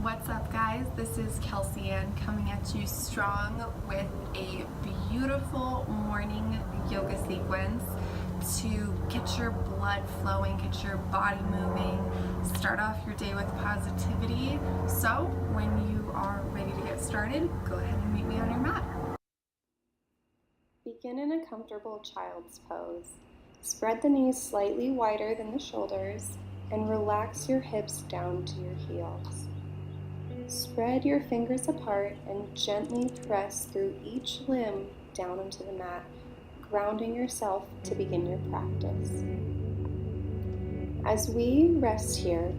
What's up, guys? This is Kelsey Ann coming at you strong with a beautiful morning yoga sequence to get your blood flowing, get your body moving, start off your day with positivity. So when you are ready to get started, go ahead and meet me on your mat. Begin in a comfortable child's pose. Spread the knees slightly wider than the shoulders and relax your hips down to your heels. Spread your fingers apart and gently press through each limb down into the mat, grounding yourself to begin your practice. As we rest here,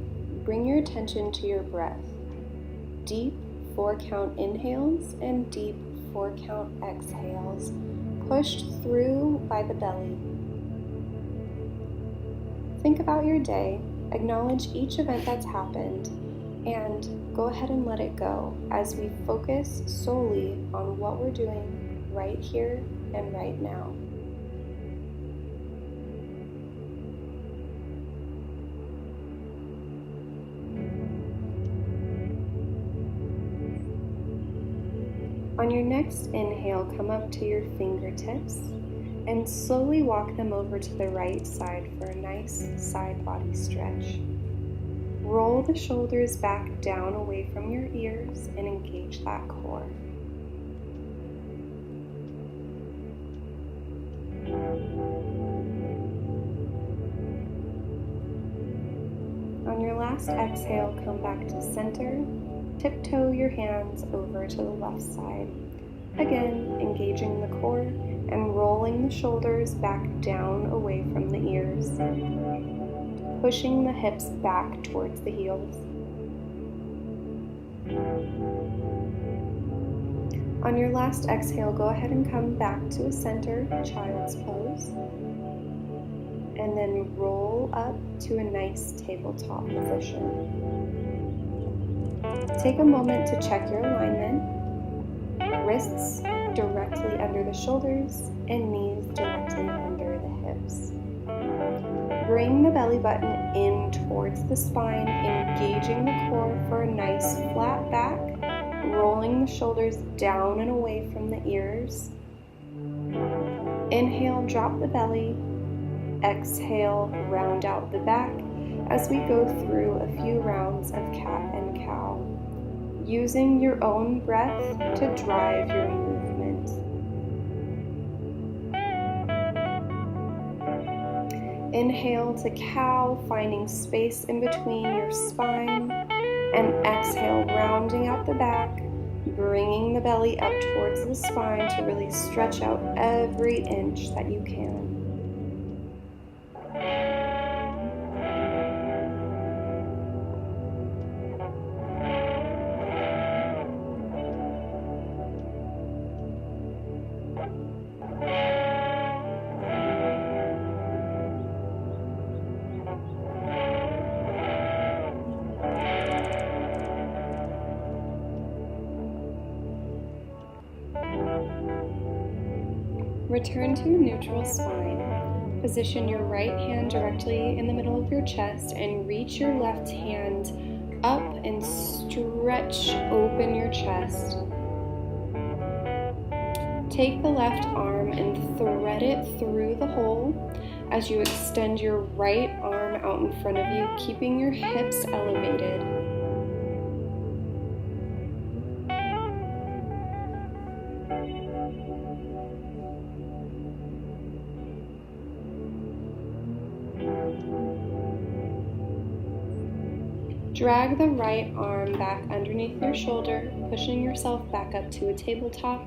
bring your attention to your breath. Deep 4-count inhales and deep 4-count exhales, pushed through by the belly. Think about your day, acknowledge each event that's happened, and go ahead and let it go as we focus solely on what we're doing right here and right now. On your next inhale, come up to your fingertips and slowly walk them over to the right side for a nice side body stretch. Roll the shoulders back down away from your ears and engage that core. On your last exhale, come back to center. Tiptoe your hands over to the left side. Again, engaging the core and rolling the shoulders back down away from the ears, pushing the hips back towards the heels. On your last exhale, go ahead and come back to a center child's pose, and then roll up to a nice tabletop position. Take a moment to check your alignment, wrists directly under the shoulders and knees directly under the hips. Bring the belly button in towards the spine, engaging the core for a nice flat back, rolling the shoulders down and away from the ears. Inhale, drop the belly. Exhale, round out the back as we go through a few rounds of cat and cow, using your own breath to drive your movement. Inhale to cow, finding space in between your spine, and exhale, rounding out the back, bringing the belly up towards the spine to really stretch out every inch that you can. Return to a neutral spine. Position your right hand directly in the middle of your chest and reach your left hand up and stretch open your chest. Take the left arm and thread it through the hole as you extend your right arm out in front of you, keeping your hips elevated. Drag the right arm back underneath your shoulder, pushing yourself back up to a tabletop,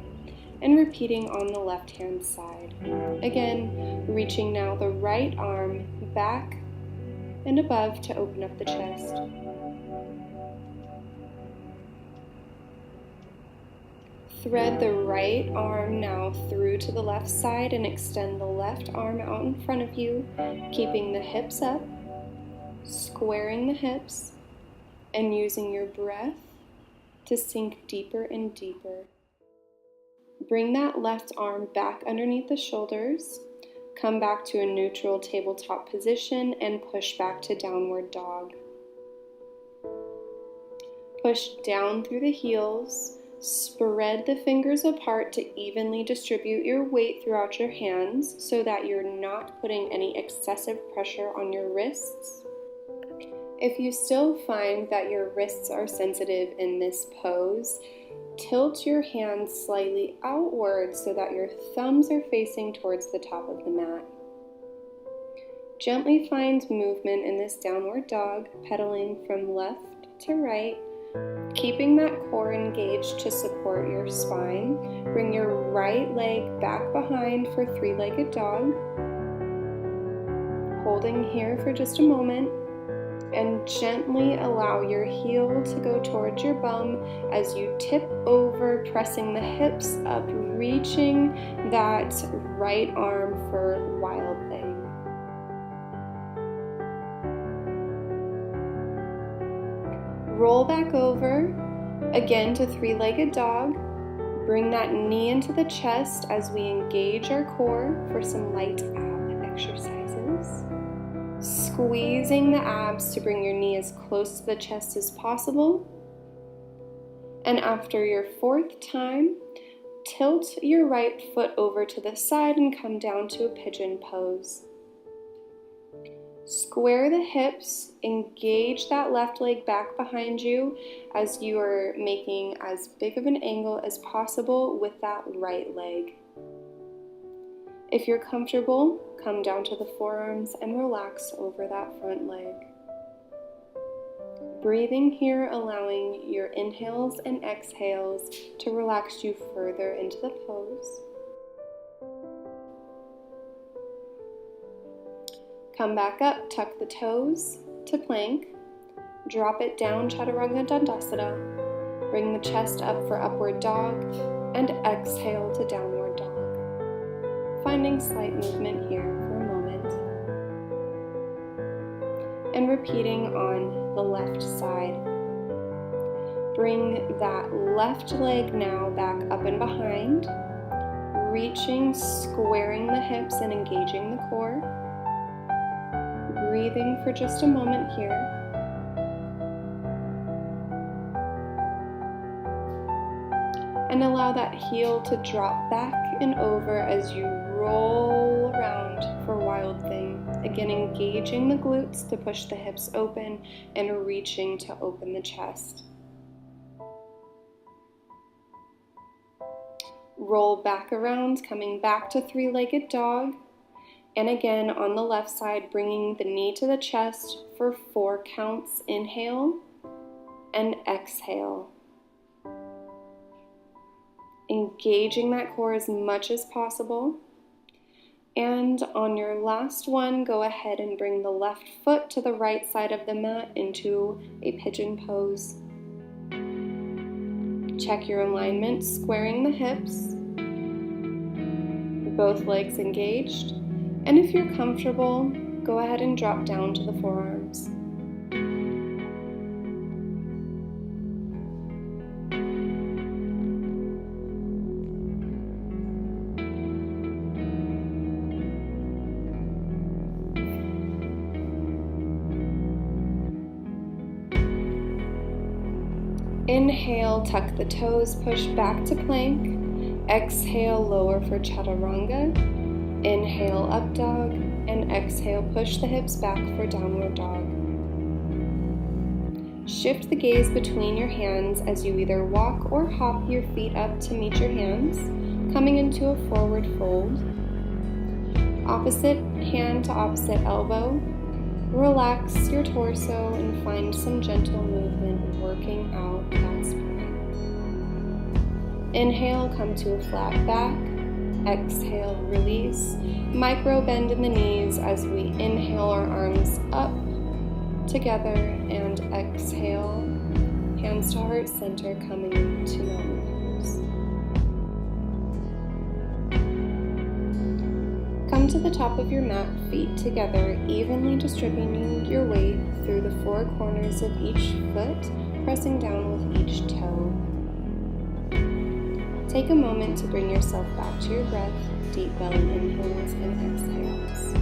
and repeating on the left-hand side. Again, reaching now the right arm back and above to open up the chest. Thread the right arm now through to the left side and extend the left arm out in front of you, keeping the hips up, squaring the hips, and using your breath to sink deeper and deeper. Bring that left arm back underneath the shoulders, come back to a neutral tabletop position, and push back to downward dog. Push down through the heels. Spread the fingers apart to evenly distribute your weight throughout your hands so that you're not putting any excessive pressure on your wrists. If you still find that your wrists are sensitive in this pose, tilt your hands slightly outward so that your thumbs are facing towards the top of the mat. Gently find movement in this downward dog, pedaling from left to right, keeping that core engaged to support your spine. Bring your right leg back behind for three-legged dog. Holding here for just a moment, and gently allow your heel to go towards your bum as you tip over, pressing the hips up, reaching that right arm for wild thing. Roll back over, again to three-legged dog. Bring that knee into the chest as we engage our core for some light ab exercises. Squeezing the abs to bring your knee as close to the chest as possible. And after your fourth time, tilt your right foot over to the side and come down to a pigeon pose. Square the hips, engage that left leg back behind you as you are making as big of an angle as possible with that right leg. If you're comfortable, come down to the forearms and relax over that front leg. Breathing here, allowing your inhales and exhales to relax you further into the pose. Come back up, tuck the toes to plank, drop it down, Chaturanga Dandasana, bring the chest up for upward dog, and exhale to downward dog. Finding slight movement here for a moment. And repeating on the left side. Bring that left leg now back up and behind, reaching, squaring the hips and engaging the core. Breathing for just a moment here. And allow that heel to drop back and over as you roll around for wild thing. Again, engaging the glutes to push the hips open and reaching to open the chest. Roll back around, coming back to three-legged dog. And again, on the left side, bringing the knee to the chest for 4 counts. Inhale and exhale. Engaging that core as much as possible. And on your last one, go ahead and bring the left foot to the right side of the mat into a pigeon pose. Check your alignment, squaring the hips. Both legs engaged. And if you're comfortable, go ahead and drop down to the forearms. Inhale, tuck the toes, push back to plank. Exhale, lower for Chaturanga. Inhale, up dog, and exhale, push the hips back for downward dog. Shift the gaze between your hands as you either walk or hop your feet up to meet your hands, coming into a forward fold. Opposite hand to opposite elbow. Relax your torso and find some gentle movement working out that spine. Inhale, come to a flat back. Exhale, release. Micro bend in the knees as we inhale our arms up together and exhale. Hands to heart center, coming into mountain pose. Come to the top of your mat, feet together, evenly distributing your weight through the 4 corners of each foot, pressing down with each toe. Take a moment to bring yourself back to your breath, deep belly inhales and exhales.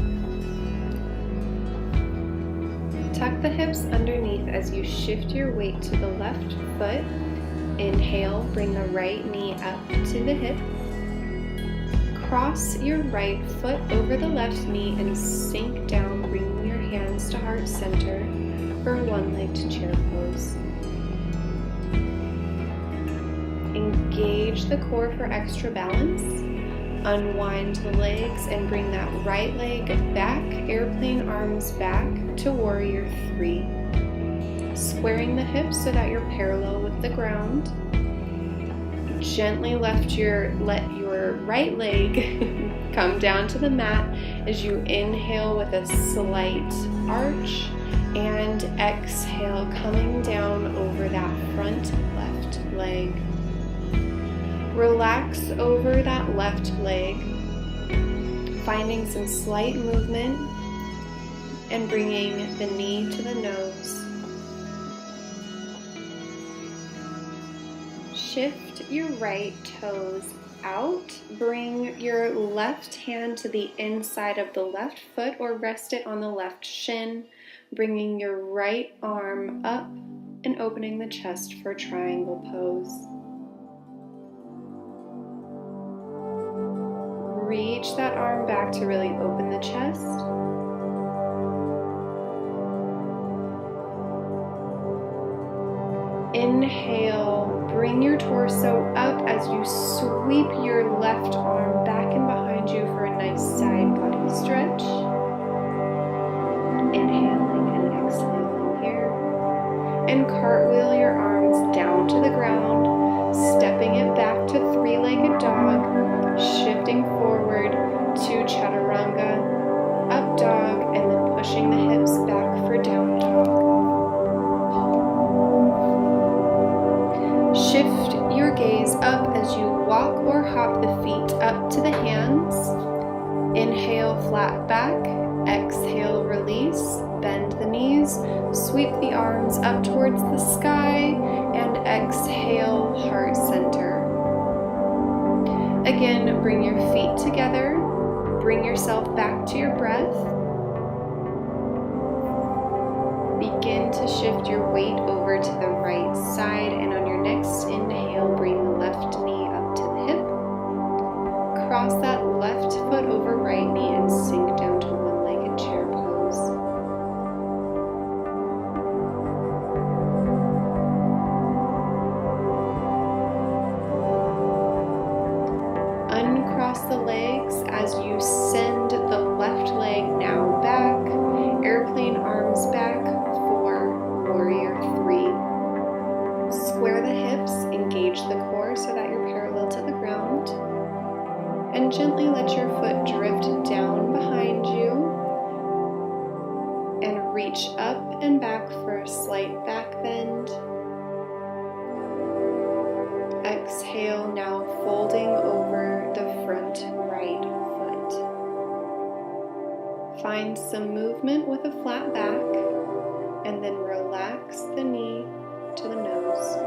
Tuck the hips underneath as you shift your weight to the left foot. Inhale, bring the right knee up to the hip. Cross your right foot over the left knee and sink down, bringing your hands to heart center for a one-legged chair pose. Engage the core for extra balance. Unwind the legs and bring that right leg back, airplane arms back to warrior 3. Squaring the hips so that you're parallel with the ground. Gently let your right leg come down to the mat as you inhale with a slight arch and exhale, coming down over that front left leg. Relax over that left leg, finding some slight movement and bringing the knee to the nose. Shift your right toes out. Bring your left hand to the inside of the left foot or rest it on the left shin, bringing your right arm up and opening the chest for triangle pose. Reach that arm back to really open the chest. Inhale, bring your torso up as you sweep your left arm back and behind you for a nice side body stretch. Inhaling and exhaling here. And cartwheel your arms down to the ground, stepping it back to three-legged dog, shifting forward to chaturanga, up dog, and then pushing the hips back for down dog. Shift your gaze up as you walk or hop the feet up to the hands. Inhale, flat back. Exhale, release. Bend the knees. Sweep the arms up towards the sky. And exhale, heart center. Again, bring your feet together. Bring yourself back to your breath. Begin to shift your weight over to the right side, and on your next inhale, bring the left knee up to the hip. Cross that left foot over right knee and sink down to one-legged chair pose. Uncross the legs as you send the left leg now back, airplane arms back for warrior 3. Square the hips, engage the core so that you're parallel to the ground, and gently let your foot drift down behind you and reach up and back for a slight back bend. Exhale, now folding over the front right foot. Find some movement with a flat back, and then relax the knee to the nose.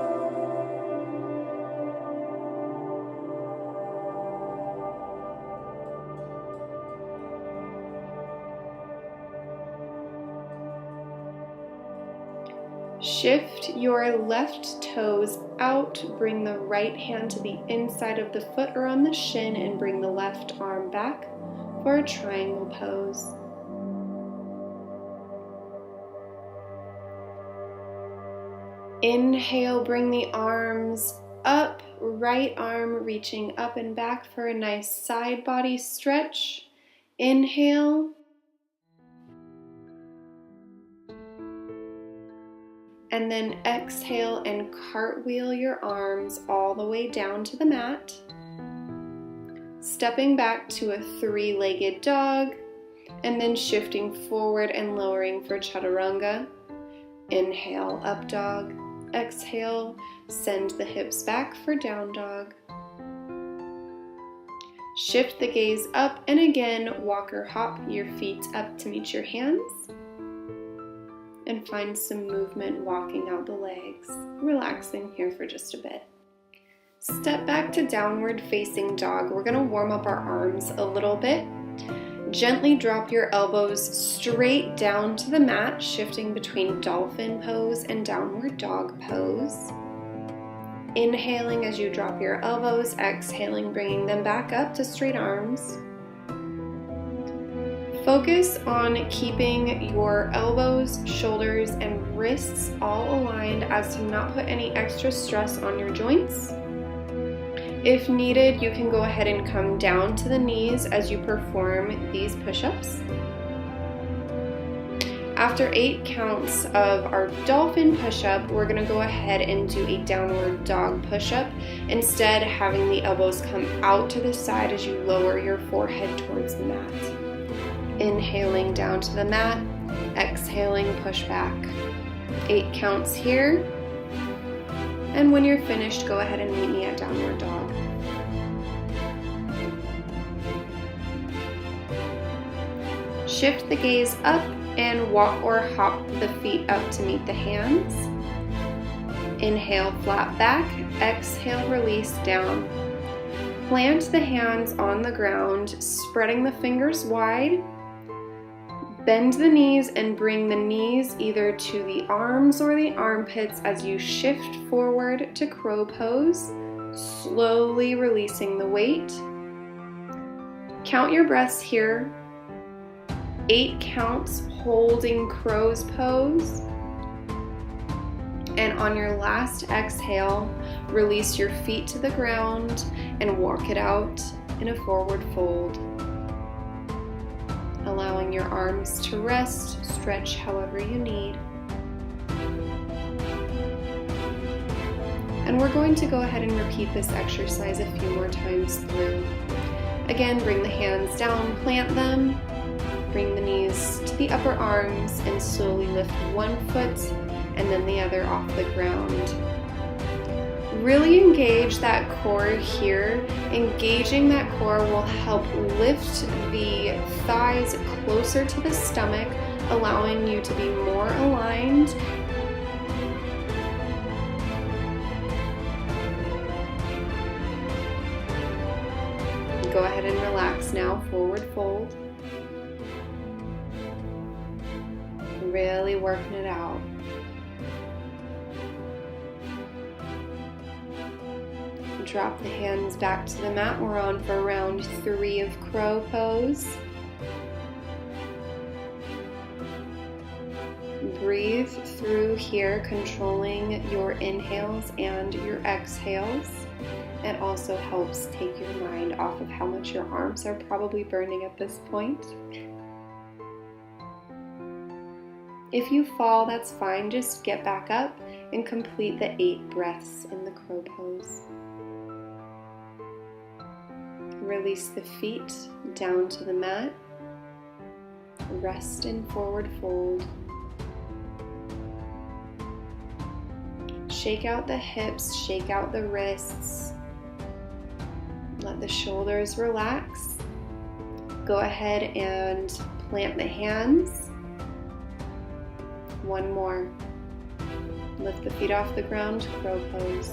Shift your left toes out, bring the right hand to the inside of the foot or on the shin, and bring the left arm back for a triangle pose. Inhale, bring the arms up, right arm reaching up and back for a nice side body stretch. Inhale. And then exhale and cartwheel your arms all the way down to the mat. Stepping back to a three-legged dog, and then shifting forward and lowering for chaturanga. Inhale, up dog. Exhale, send the hips back for down dog. Shift the gaze up, and again, walk or hop your feet up to meet your hands. And find some movement walking out the legs, relaxing here for just a bit. Step back to downward facing dog. We're going to warm up our arms a little bit. Gently drop your elbows straight down to the mat, shifting between dolphin pose and downward dog pose. Inhaling as you drop your elbows, exhaling, bringing them back up to straight arms. Focus on keeping your elbows, shoulders, and wrists all aligned as to not put any extra stress on your joints. If needed, you can go ahead and come down to the knees as you perform these push-ups. After 8 counts of our dolphin push-up, we're going to go ahead and do a downward dog push-up, instead having the elbows come out to the side as you lower your forehead towards the mat. Inhaling down to the mat, exhaling, push back. 8 counts here. And when you're finished, go ahead and meet me at downward dog. Shift the gaze up and walk or hop the feet up to meet the hands. Inhale, flat back. Exhale, release down. Plant the hands on the ground, spreading the fingers wide. Bend the knees and bring the knees either to the arms or the armpits as you shift forward to crow pose, slowly releasing the weight. Count your breaths here. 8 counts holding crow's pose. And on your last exhale, release your feet to the ground and walk it out in a forward fold. Allowing your arms to rest, stretch however you need. And we're going to go ahead and repeat this exercise a few more times through. Again, bring the hands down, plant them, bring the knees to the upper arms, and slowly lift one foot and then the other off the ground. Really engage that core here. Engaging that core will help lift the thighs closer to the stomach, allowing you to be more aligned. Go ahead and relax now, forward fold. Really working it out. Drop the hands back to the mat. We're on for round 3 of crow pose. Breathe through here, controlling your inhales and your exhales. It also helps take your mind off of how much your arms are probably burning at this point. If you fall, that's fine. Just get back up and complete the 8 breaths in the crow pose. Release the feet down to the mat. Rest in forward fold. Shake out the hips, shake out the wrists. Let the shoulders relax. Go ahead and plant the hands. One more. Lift the feet off the ground, crow pose.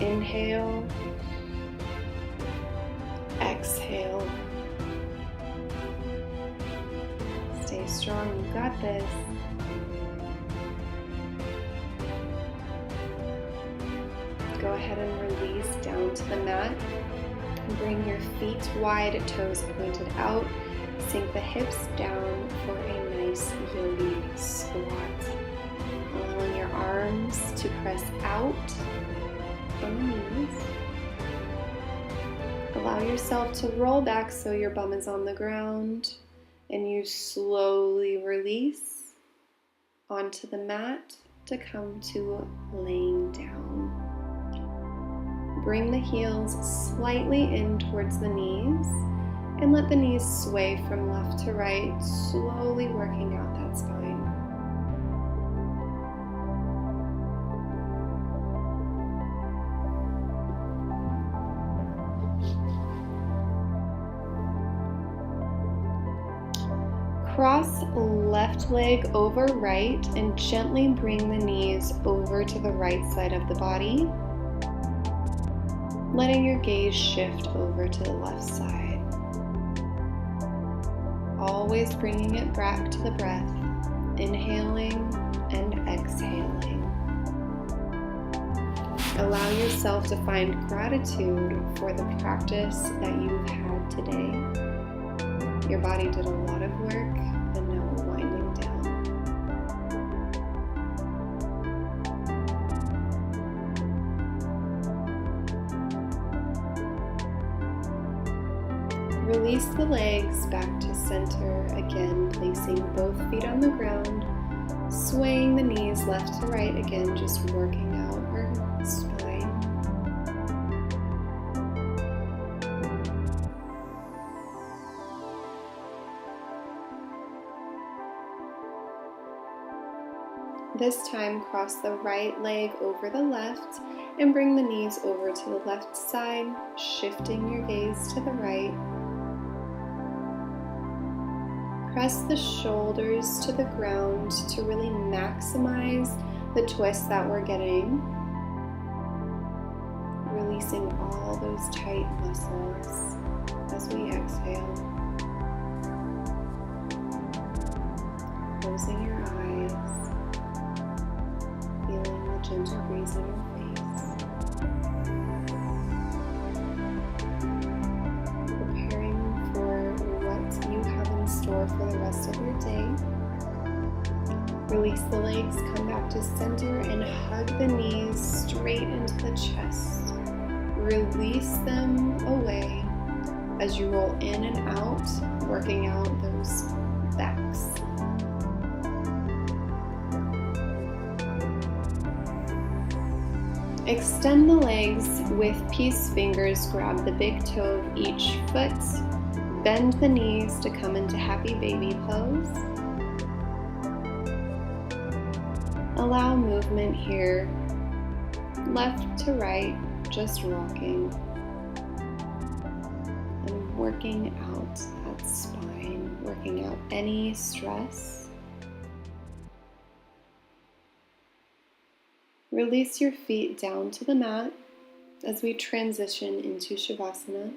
Inhale. Exhale. Stay strong, you got this. Go ahead and release down to the mat. Bring your feet wide, toes pointed out. Sink the hips down for a nice yogi squat. Allowing your arms to press out from the knees. Allow yourself to roll back so your bum is on the ground, and you slowly release onto the mat to come to laying down. Bring the heels slightly in towards the knees and let the knees sway from left to right, slowly working out that spine. Cross left leg over right and gently bring the knees over to the right side of the body, letting your gaze shift over to the left side. always bringing it back to the breath, inhaling and exhaling. Allow yourself to find gratitude for the practice that you've had today. Your body did a lot of work, and now we're winding down. Release the legs back to center again, placing both feet on the ground, swaying the knees left to right again, just working out our spine. This time, cross the right leg over the left and bring the knees over to the left side, shifting your gaze to the right. Press the shoulders to the ground to really maximize the twist that we're getting. Releasing all those tight muscles as we exhale. Closing your eyes, feeling the gentle breeze in your face. Preparing for what you have in store for the rest of your day. Release the legs, come back to center, and hug the knees straight into the chest. Release them away as you roll in and out, working out those backs. Extend the legs with peace fingers, grab the big toe of each foot, bend the knees to come into happy baby pose. Allow movement here, left to right, just rocking and working out that spine, working out any stress. Release your feet down to the mat as we transition into Shavasana.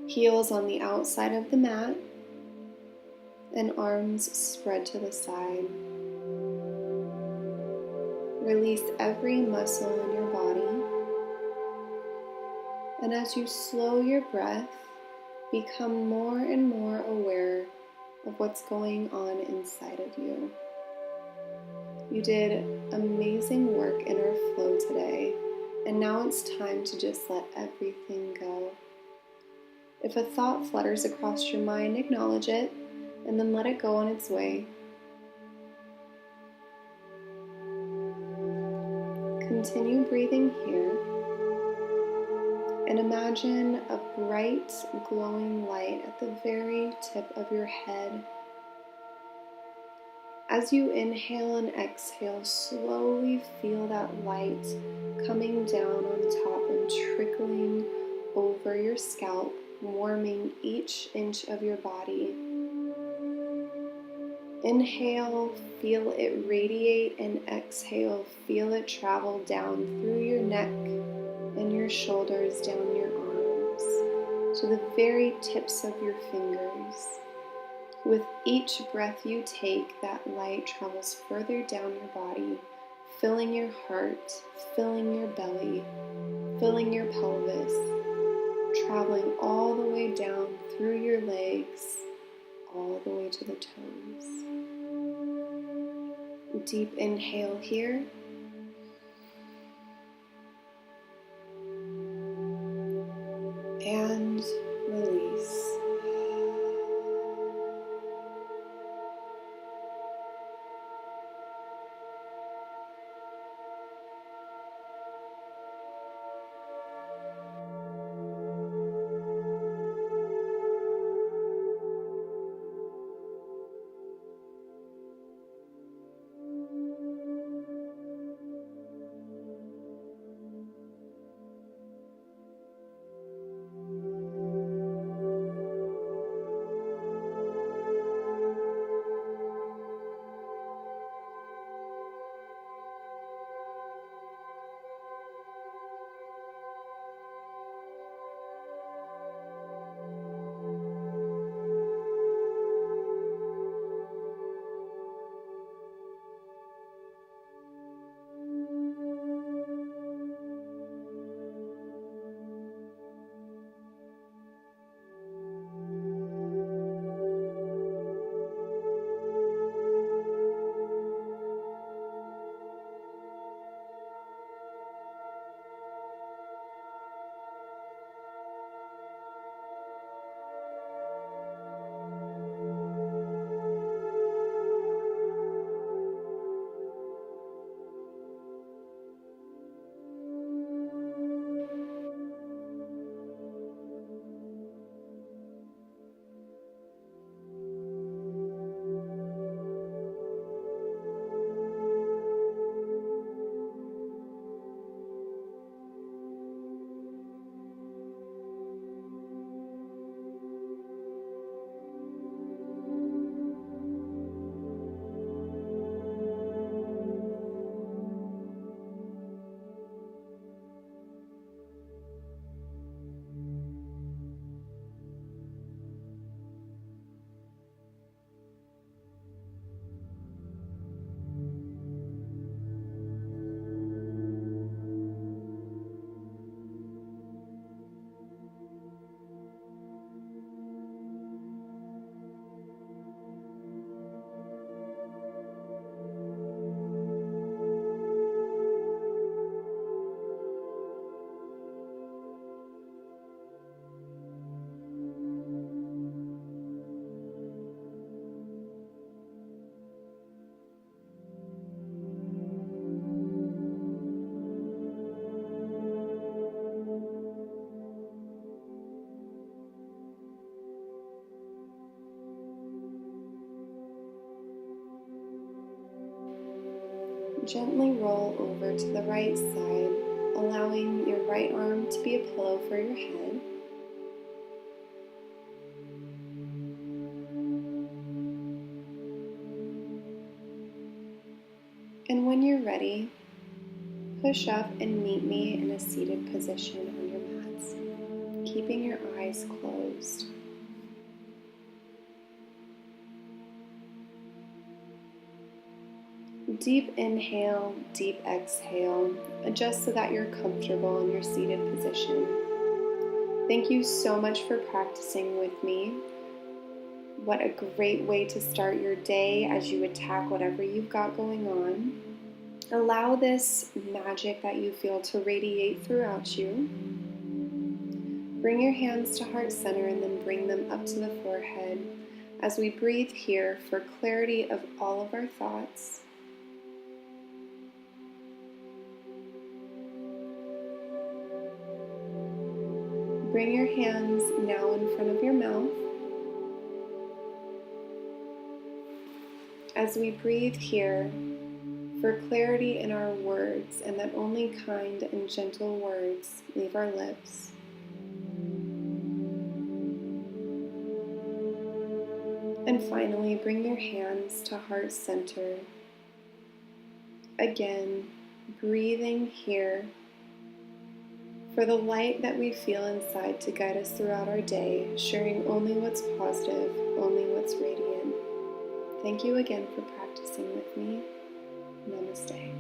Heels on the outside of the mat and arms spread to the side. Release every muscle in your body. And as you slow your breath, become more and more aware of what's going on inside of you. You did amazing work in our flow today, and now it's time to just let everything go. If a thought flutters across your mind, acknowledge it, and then let it go on its way. Continue breathing here, and imagine a bright, glowing light at the very tip of your head. As you inhale and exhale, slowly feel that light coming down on top and trickling over your scalp, warming each inch of your body. Inhale, feel it radiate, and exhale, feel it travel down through your neck and your shoulders, down your arms, to the very tips of your fingers. With each breath you take, that light travels further down your body, filling your heart, filling your belly, filling your pelvis, traveling all the way down through your legs, all the way to the toes. Deep inhale here. And release. Gently roll over to the right side, allowing your right arm to be a pillow for your head. And when you're ready, push up and meet me in a seated position on your mats, keeping your eyes closed. Deep inhale, deep exhale. Adjust so that you're comfortable in your seated position. Thank you so much for practicing with me. What a great way to start your day as you attack whatever you've got going on. Allow this magic that you feel to radiate throughout you. Bring your hands to heart center and then bring them up to the forehead as we breathe here for clarity of all of our thoughts. Bring your hands now in front of your mouth. As we breathe here for clarity in our words, and that only kind and gentle words leave our lips. And finally, bring your hands to heart center. Again, breathing here for the light that we feel inside to guide us throughout our day, sharing only what's positive, only what's radiant. Thank you again for practicing with me. Namaste.